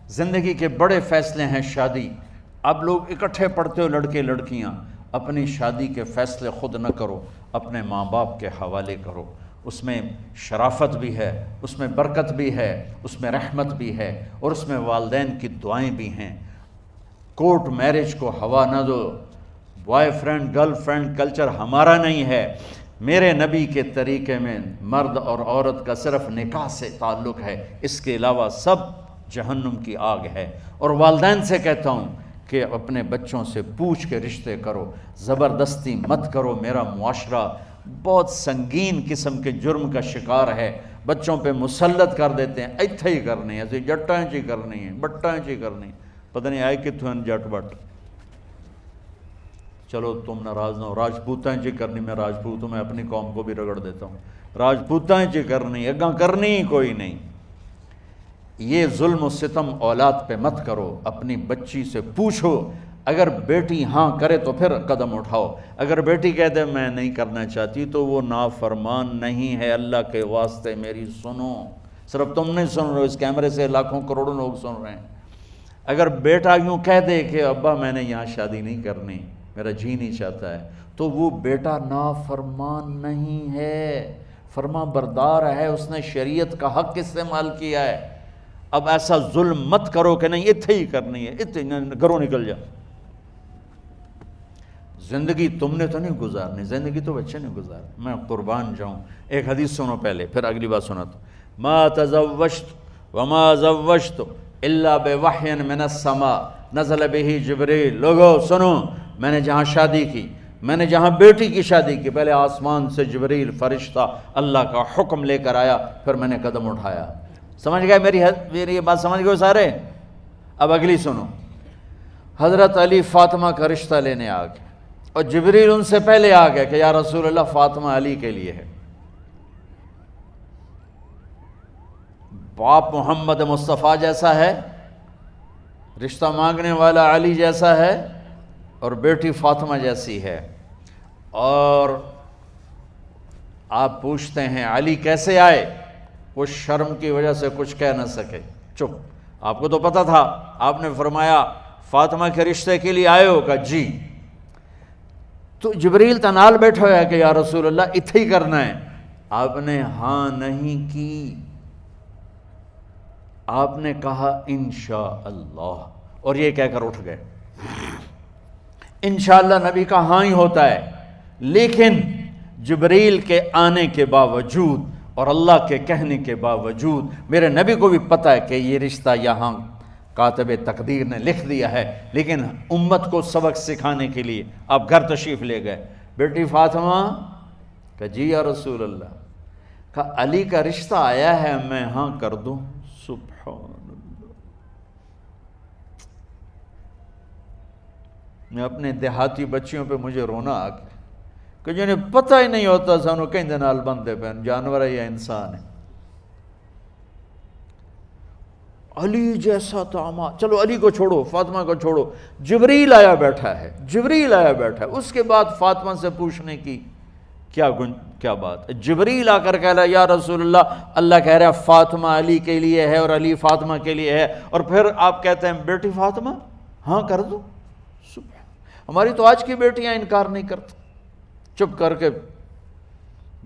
زندگی کے بڑے فیصلے ہیں شادی. اب لوگ اکٹھے پڑھتے ہو لڑکے لڑکیاں، اپنی شادی کے فیصلے خود نہ کرو، اپنے ماں باپ کے حوالے کرو. اس میں شرافت بھی ہے، اس میں برکت بھی ہے، اس میں رحمت بھی ہے، اور اس میں والدین کی دعائیں بھی ہیں. کورٹ میرج کو ہوا نہ دو. Boy friend girl friend culture ہمارا نہیں ہے. میرے نبی کے طریقے میں مرد اور عورت کا صرف نکاح سے تعلق ہے، اس کے علاوہ سب جہنم کی آگ ہے. اور والدین سے کہتا ہوں کہ اپنے بچوں سے پوچھ کے رشتے کرو، زبردستی مت کرو. میرا معاشرہ بہت سنگین قسم کے جرم کا شکار ہے. بچوں پہ مسلط کر دیتے ہیں، ایتھے ہی کرنی ہے، ایسے جٹائیں چی کرنی ہے، بٹائیں چی کرنی ہے، پتہ نہیں آئے کتوں ہیں جٹ بٹ. چلو تم ناراض نہ ہو، راجپوتائیں چی کرنی، میں راجپوت ہوں، میں اپنی قوم کو بھی رگڑ دیتا ہوں. راجپوتائیں چی کرنی، اگاں کرنی ہی کوئی نہیں. یہ ظلم و ستم اولاد پہ مت کرو. اپنی بچی سے پوچھو، اگر بیٹی ہاں کرے تو پھر قدم اٹھاؤ. اگر بیٹی کہہ دے میں نہیں کرنا چاہتی تو وہ نافرمان نہیں ہے. اللہ کے واسطے میری سنو، صرف تم نہیں سن رہے ہو، اس کیمرے سے لاکھوں کروڑوں لوگ سن رہے ہیں. اگر بیٹا یوں کہہ دے کہ ابا میں نے یہاں شادی نہیں کرنی، میرا جی نہیں چاہتا ہے، تو وہ بیٹا نافرمان نہیں ہے، فرما بردار ہے. اس نے شریعت کا حق استعمال کیا ہے. اب ایسا ظلم مت کرو کہ نہیں اتھے ہی کرنی ہے، اتھے گھروں نکل جا. زندگی تم نے تو نہیں گزارنی، زندگی تو بچے نے گزارنی. میں قربان جاؤں، ایک حدیث سنو پہلے، پھر اگلی بات سناتا ہوں. ما تزوجت وما زوجت الا بوحی من السماء نزل به جبریل. لوگو سنو، میں نے جہاں شادی کی، میں نے جہاں بیٹی کی شادی کی، پہلے آسمان سے جبریل فرشتہ اللہ کا حکم لے کر آیا، پھر میں نے قدم اٹھایا. سمجھ گئے میری یہ بات؟ سمجھ گئے سارے؟ اب اگلی سنو. حضرت علی فاطمہ کا رشتہ لینے آ گئے، اور جبریل ان سے پہلے آ گیا کہ یا رسول اللہ فاطمہ علی کے لیے ہے. باپ محمد مصطفیٰ جیسا ہے، رشتہ مانگنے والا علی جیسا ہے، اور بیٹی فاطمہ جیسی ہے. اور آپ پوچھتے ہیں علی کیسے آئے؟ وہ شرم کی وجہ سے کچھ کہہ نہ سکے، چپ. آپ کو تو پتہ تھا، آپ نے فرمایا فاطمہ کے رشتے کے لیے آئے ہو؟ کہا جی. تو جبریل تنال بیٹھا ہوا ہے کہ یا رسول اللہ اتھے ہی کرنا ہے. آپ نے ہاں نہیں کی، آپ نے کہا انشاءاللہ، اور یہ کہہ کر اٹھ گئے. انشاءاللہ نبی کا ہاں ہی ہوتا ہے، لیکن جبریل کے آنے کے باوجود اور اللہ کے کہنے کے باوجود میرے نبی کو بھی پتہ ہے کہ یہ رشتہ یہاں کاتب تقدیر نے لکھ دیا ہے، لیکن امت کو سبق سکھانے کے لیے آپ گھر تشریف لے گئے. بیٹی فاطمہ کہ جی یا رسول اللہ. کہا علی کا رشتہ آیا ہے، میں ہاں کر دوں؟ سبحان اللہ. میں اپنے دیہاتی بچیوں پہ مجھے رونا آ گیا کہ جنہیں پتہ ہی نہیں ہوتا سانو کہیں نال بندے پہ جانور ہے یا انسان ہے. علی جیسا داماد، چلو علی کو چھوڑو، فاطمہ کو چھوڑو، جبریل آیا بیٹھا ہے، جبریل آیا بیٹھا ہے. اس کے بعد فاطمہ سے پوچھنے کی کیا بات؟ جبریل آ کر کہہ رہا یا رسول اللہ، اللہ کہہ رہا فاطمہ علی کے لیے ہے اور علی فاطمہ کے لیے ہے، اور پھر آپ کہتے ہیں بیٹی فاطمہ ہاں کر دو. ہماری تو آج کی بیٹیاں انکار نہیں کرتی، چپ کر کے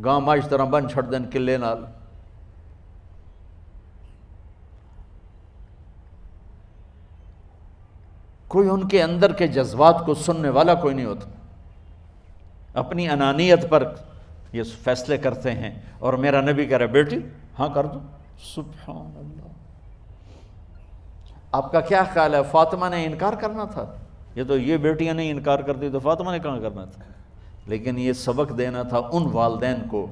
گاں ماش طرح بن چھڑ دین کلے نال. کوئی ان کے اندر کے جذبات کو سننے والا کوئی نہیں ہوتا. اپنی انانیت پر یہ فیصلے کرتے ہیں، اور میرا نبی کہہ رہا بیٹی ہاں کر دو. سبحان اللہ. آپ کا کیا خیال ہے فاطمہ نے انکار کرنا تھا؟ یہ تو یہ بیٹیاں نہیں انکار کرتی تو فاطمہ نے کہاں کرنا تھا؟ لیکن یہ سبق دینا تھا ان والدین کو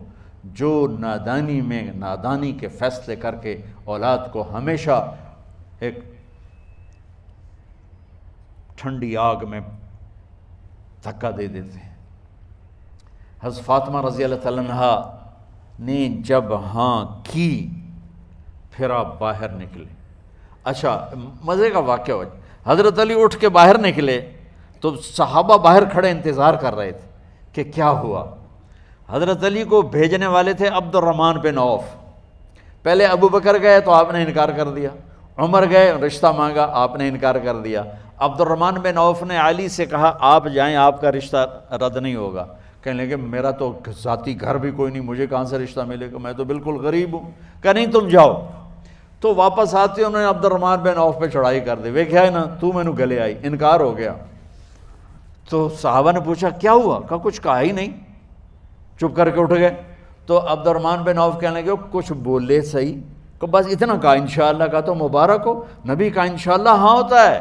جو نادانی میں نادانی کے فیصلے کر کے اولاد کو ہمیشہ ایک ٹھنڈی آگ میں دھکا دے دیتے ہیں. حضرت فاطمہ رضی اللہ تعالیٰ عنہا نے جب ہاں کی، پھر آپ باہر نکلے. اچھا مزے کا واقعہ ہو، حضرت علی اٹھ کے باہر نکلے تو صحابہ باہر کھڑے انتظار کر رہے تھے کہ کیا ہوا. حضرت علی کو بھیجنے والے تھے عبد الرحمن بن عوف. پہلے ابو بکر گئے تو آپ نے انکار کر دیا، عمر گئے رشتہ مانگا، آپ نے انکار کر دیا۔ عبد الرحمن بن عوف نے علی سے کہا آپ جائیں، آپ کا رشتہ رد نہیں ہوگا۔ کہنے لگے میرا تو ذاتی گھر بھی کوئی نہیں، مجھے کہاں سے رشتہ ملے گا، میں تو بالکل غریب ہوں۔ کہا نہیں تم جاؤ۔ تو واپس آتے انہوں نے عبد الرحمن بن عوف پہ چڑھائی کر دی، ویکھیا ہے نا تو مینوں گلے آئی، انکار ہو گیا۔ تو صحابہ نے پوچھا کیا ہوا؟ کہا کچھ کہا ہی نہیں، چپ کر کے اٹھ گئے۔ تو عبد الرحمن بن عوف کہنے لگے کچھ بولے صحیح، کہ بس اتنا کہا انشاءاللہ، کہا تو مبارک ہو، نبی کا انشاءاللہ ہاں ہوتا ہے۔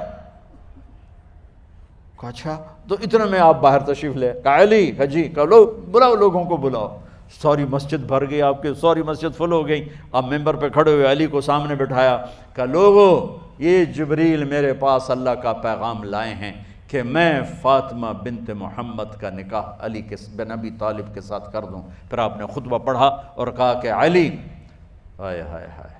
کہا اچھا، تو اتنے میں آپ باہر تشریف لے۔ کہا علی، کہا جی، کہا لو بلاؤ، لوگوں کو بلاؤ۔ ساری مسجد بھر گئی، آپ کے ساری مسجد فل ہو گئی۔ آپ ممبر پہ کھڑے ہوئے علی کو سامنے بٹھایا، کہا لوگو یہ جبریل میرے پاس اللہ کا پیغام لائے ہیں کہ میں فاطمہ بنت محمد کا نکاح علی کے بن ابی طالب کے ساتھ کر دوں۔ پھر آپ نے خطبہ پڑھا اور کہا کہ علی، ہائے ہائے ہائے،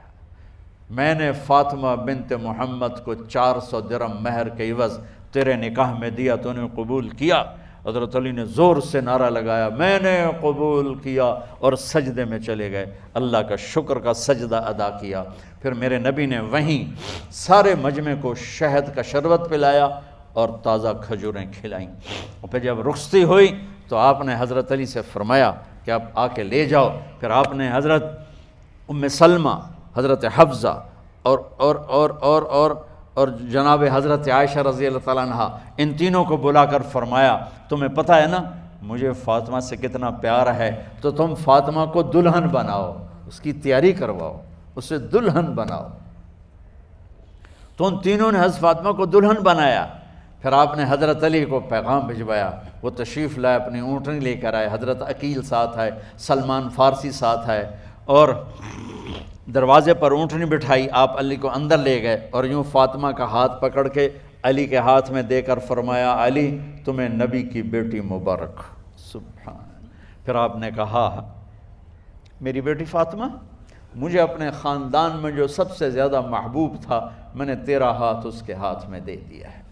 میں نے فاطمہ بنت محمد کو 400 درہم مہر کے عوض تیرے نکاح میں دیا، تو نے قبول کیا؟ حضرت علی نے زور سے نعرہ لگایا میں نے قبول کیا، اور سجدے میں چلے گئے، اللہ کا شکر کا سجدہ ادا کیا۔ پھر میرے نبی نے وہیں سارے مجمع کو شہد کا شربت پلایا اور تازہ کھجوریں کھلائیں۔ اور پھر جب رخصتی ہوئی تو آپ نے حضرت علی سے فرمایا کہ آپ آ کے لے جاؤ۔ پھر آپ نے حضرت ام سلمہ، حضرت حفصہ اور جناب حضرت عائشہ رضی اللہ تعالیٰ عنہ، ان تینوں کو بلا کر فرمایا تمہیں پتہ ہے نا مجھے فاطمہ سے کتنا پیار ہے، تو تم فاطمہ کو دلہن بناؤ، اس کی تیاری کرواؤ، اسے دلہن بناؤ۔ تو ان تینوں نے حضرت فاطمہ کو دلہن بنایا۔ پھر آپ نے حضرت علی کو پیغام بھجوایا، وہ تشریف لائے، اپنی اونٹنی لے کر آئے، حضرت عقیل ساتھ ہے، سلمان فارسی ساتھ ہے، اور دروازے پر اونٹنی بٹھائی، آپ علی کو اندر لے گئے اور یوں فاطمہ کا ہاتھ پکڑ کے علی کے ہاتھ میں دے کر فرمایا علی تمہیں نبی کی بیٹی مبارک۔ سبحان۔ پھر آپ نے کہا میری بیٹی فاطمہ، مجھے اپنے خاندان میں جو سب سے زیادہ محبوب تھا میں نے تیرا ہاتھ اس کے ہاتھ میں دے دیا ہے۔